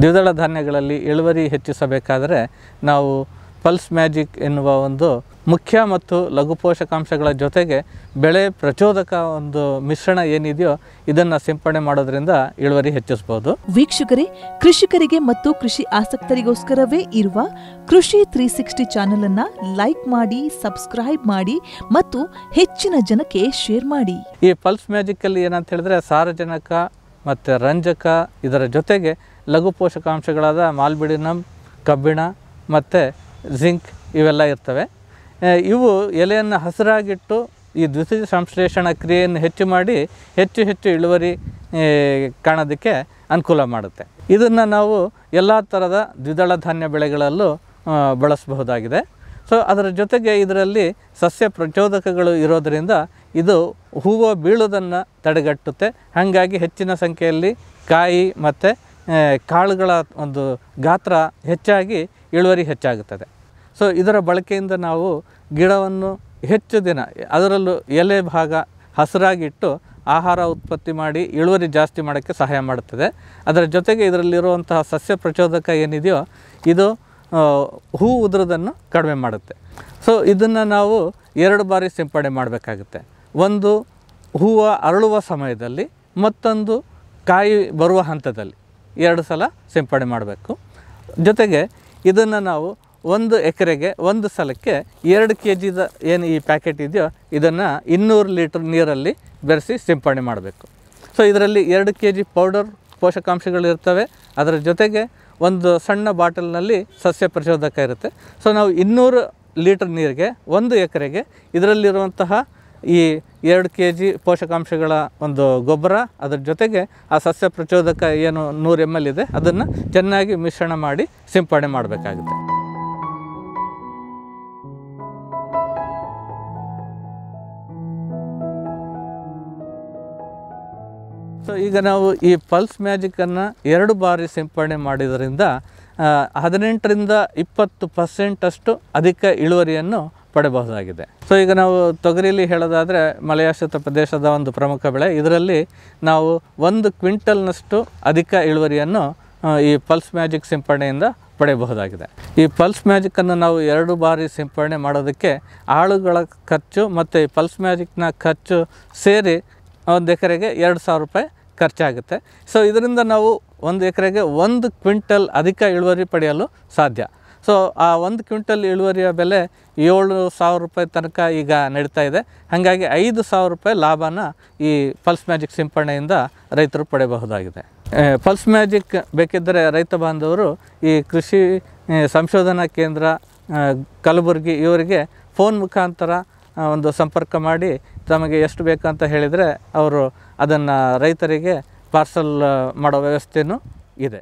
ದ್ವಿದಳ ಧಾನ್ಯಗಳಲ್ಲಿ ಇಳುವರಿ ಹೆಚ್ಚಿಸಬೇಕಾದರೆ ನಾವು ಪಲ್ಸ್ ಮ್ಯಾಜಿಕ್ ಎನ್ನುವ ಒಂದು ಮುಖ್ಯ ಮತ್ತು ಲಘು ಪೋಷಕಾಂಶಗಳ ಜೊತೆಗೆ ಬೆಳೆ ಪ್ರಚೋದಕ ಒಂದು ಮಿಶ್ರಣ ಏನಿದೆಯೋ ಇದನ್ನು ಸಿಂಪಡಣೆ ಮಾಡೋದ್ರಿಂದ ಇಳುವರಿ ಹೆಚ್ಚಿಸಬಹುದು. ವೀಕ್ಷಕರೇ, ಕೃಷಿಕರಿಗೆ ಮತ್ತು ಕೃಷಿ ಆಸಕ್ತರಿಗೋಸ್ಕರವೇ ಇರುವ ಕೃಷಿ 360 ಚಾನೆಲ್ ಅನ್ನ ಲೈಕ್ ಮಾಡಿ, ಸಬ್ಸ್ಕ್ರೈಬ್ ಮಾಡಿ ಮತ್ತು ಹೆಚ್ಚಿನ ಜನಕ್ಕೆ ಶೇರ್ ಮಾಡಿ. ಈ ಪಲ್ಸ್ ಮ್ಯಾಜಿಕ್ ಅಲ್ಲಿ ಏನಂತ ಹೇಳಿದ್ರೆ ಸಾರಜನಕ ಮತ್ತು ರಂಜಕ ಇದರ ಜೊತೆಗೆ ಲಘು ಪೋಷಕಾಂಶಗಳಾದ ಮಾಲ್ಬಿಡಿನಮ್, ಕಬ್ಬಿಣ ಮತ್ತು ಜಿಂಕ್ ಇವೆಲ್ಲ ಇರ್ತವೆ. ಇವು ಎಲೆಯನ್ನು ಹಸಿರಾಗಿಟ್ಟು ಈ ದ್ವಿತೀಯ ಸಂಶ್ಲೇಷಣ ಕ್ರಿಯೆಯನ್ನು ಹೆಚ್ಚು ಮಾಡಿ ಹೆಚ್ಚು ಇಳುವರಿ ಕಾಣೋದಕ್ಕೆ ಅನುಕೂಲ ಮಾಡುತ್ತೆ. ಇದನ್ನು ನಾವು ಎಲ್ಲ ಥರದ ದ್ವಿದಳ ಧಾನ್ಯ ಬೆಳೆಗಳಲ್ಲೂ ಬಳಸಬಹುದಾಗಿದೆ. ಸೊ ಅದರ ಜೊತೆಗೆ ಇದರಲ್ಲಿ ಸಸ್ಯ ಪ್ರಚೋದಕಗಳು ಇರೋದರಿಂದ ಇದು ಹೂವು ಬೀಳೋದನ್ನು ತಡೆಗಟ್ಟುತ್ತೆ. ಹಾಗಾಗಿ ಹೆಚ್ಚಿನ ಸಂಖ್ಯೆಯಲ್ಲಿ ಕಾಯಿ ಮತ್ತು ಕಾಳುಗಳ ಒಂದು ಗಾತ್ರ ಹೆಚ್ಚಾಗಿ ಇಳುವರಿ ಹೆಚ್ಚಾಗುತ್ತದೆ. ಸೊ ಇದರ ಬಳಕೆಯಿಂದ ನಾವು ಗಿಡವನ್ನು ಹೆಚ್ಚು ದಿನ ಅದರಲ್ಲೂ ಎಲೆ ಭಾಗ ಹಸಿರಾಗಿಟ್ಟು ಆಹಾರ ಉತ್ಪತ್ತಿ ಮಾಡಿ ಇಳುವರಿ ಜಾಸ್ತಿ ಮಾಡೋಕ್ಕೆ ಸಹಾಯ ಮಾಡುತ್ತದೆ. ಅದರ ಜೊತೆಗೆ ಇದರಲ್ಲಿರುವಂತಹ ಸಸ್ಯ ಪ್ರಚೋದಕ ಏನಿದೆಯೋ ಇದು ಹೂ ಉದುರೋದನ್ನು ಕಡಿಮೆ ಮಾಡುತ್ತೆ. ಸೊ ಇದನ್ನು ನಾವು 2 ಬಾರಿ ಸಿಂಪಡಣೆ ಮಾಡಬೇಕಾಗುತ್ತೆ. ಒಂದು ಹೂವು ಅರಳುವ ಸಮಯದಲ್ಲಿ, ಮತ್ತೊಂದು ಕಾಯಿ ಬರುವ ಹಂತದಲ್ಲಿ 2 ಸಲ ಸಿಂಪಡಣೆ ಮಾಡಬೇಕು. ಜೊತೆಗೆ ಇದನ್ನು ನಾವು 1 ಎಕರೆಗೆ 1 ಸಲಕ್ಕೆ 2 kg ಏನು ಈ ಪ್ಯಾಕೆಟ್ ಇದೆಯೋ ಇದನ್ನು 200 ಲೀಟರ್ ನೀರಲ್ಲಿ ಬೆರೆಸಿ ಸಿಂಪಡಣೆ ಮಾಡಬೇಕು. ಸೊ ಇದರಲ್ಲಿ 2 kg ಪೌಡರ್ ಪೋಷಕಾಂಶಗಳಿರ್ತವೆ. ಅದರ ಜೊತೆಗೆ ಒಂದು ಸಣ್ಣ ಬಾಟಲ್ನಲ್ಲಿ ಸಸ್ಯ ಪ್ರಚೋದಕ ಇರುತ್ತೆ. ಸೊ ನಾವು 200 ಲೀಟರ್ ನೀರಿಗೆ 1 ಎಕರೆಗೆ ಇದರಲ್ಲಿರುವಂತಹ ಈ 2 kg ಪೋಷಕಾಂಶಗಳ ಒಂದು ಗೊಬ್ಬರ, ಅದರ ಜೊತೆಗೆ ಆ ಸಸ್ಯ ಪ್ರಚೋದಕ ಏನು 100 ml ಇದೆ ಅದನ್ನು ಚೆನ್ನಾಗಿ ಮಿಶ್ರಣ ಮಾಡಿ ಸಿಂಪಡಣೆ ಮಾಡಬೇಕಾಗುತ್ತೆ. ಸೊ ಈಗ ನಾವು ಈ ಪಲ್ಸ್ ಮ್ಯಾಜಿಕನ್ನು 2 ಬಾರಿ ಸಿಂಪಡಣೆ ಮಾಡಿದ್ರಿಂದ 18ರಿಂದ 20% ಅಷ್ಟು ಅಧಿಕ ಇಳುವರಿಯನ್ನು ಪಡೆಯಬಹುದಾಗಿದೆ. ಸೊ ಈಗ ನಾವು ತೊಗರಿಲಿ ಹೇಳೋದಾದರೆ ಮಳೆಯಾಶ್ರಿತ ಪ್ರದೇಶದ ಒಂದು ಪ್ರಮುಖ ಬೆಳೆ. ಇದರಲ್ಲಿ ನಾವು 1 ಕ್ವಿಂಟಲ್ನಷ್ಟು ಅಧಿಕ ಇಳುವರಿಯನ್ನು ಈ ಪಲ್ಸ್ ಮ್ಯಾಜಿಕ್ ಸಿಂಪಡಣೆಯಿಂದ ಪಡೆಯಬಹುದಾಗಿದೆ. ಈ ಪಲ್ಸ್ ಮ್ಯಾಜಿಕನ್ನು ನಾವು 2 ಬಾರಿ ಸಿಂಪಡಣೆ ಮಾಡೋದಕ್ಕೆ ಆಳುಗಳ ಖರ್ಚು ಮತ್ತು ಈ ಪಲ್ಸ್ ಮ್ಯಾಜಿಕ್ನ ಖರ್ಚು ಸೇರಿ 1 ಎಕರೆಗೆ 2,000 ರೂಪಾಯಿ ಖರ್ಚಾಗುತ್ತೆ. ಸೊ ಇದರಿಂದ ನಾವು 1 ಎಕರೆಗೆ 1 ಕ್ವಿಂಟಲ್ ಅಧಿಕ ಇಳುವರಿ ಪಡೆಯಲು ಸಾಧ್ಯ. ಸೊ ಆ 1 ಕ್ವಿಂಟಲ್ ಇಳುವರಿಯ ಬೆಲೆ 7,000 ರೂಪಾಯಿ ತನಕ ಈಗ ನಡೀತಾ ಇದೆ. ಹಾಗಾಗಿ 5,000 ರೂಪಾಯಿ ಲಾಭನ ಈ ಪಲ್ಸ್ ಮ್ಯಾಜಿಕ್ ಸಿಂಪಡಣೆಯಿಂದ ರೈತರು ಪಡೆಯಬಹುದಾಗಿದೆ. ಪಲ್ಸ್ ಮ್ಯಾಜಿಕ್ ಬೇಕಿದ್ದರೆ ರೈತ ಬಾಂಧವರು ಈ ಕೃಷಿ ಸಂಶೋಧನಾ ಕೇಂದ್ರ ಕಲಬುರಗಿ ಇವರಿಗೆ ಫೋನ್ ಮುಖಾಂತರ ಒಂದು ಸಂಪರ್ಕ ಮಾಡಿ ತಮಗೆ ಎಷ್ಟು ಬೇಕಂತ ಹೇಳಿದರೆ ಅವರು ಅದನ್ನು ರೈತರಿಗೆ ಪಾರ್ಸಲ್ ಮಾಡೋ ವ್ಯವಸ್ಥೆಯೂ ಇದೆ.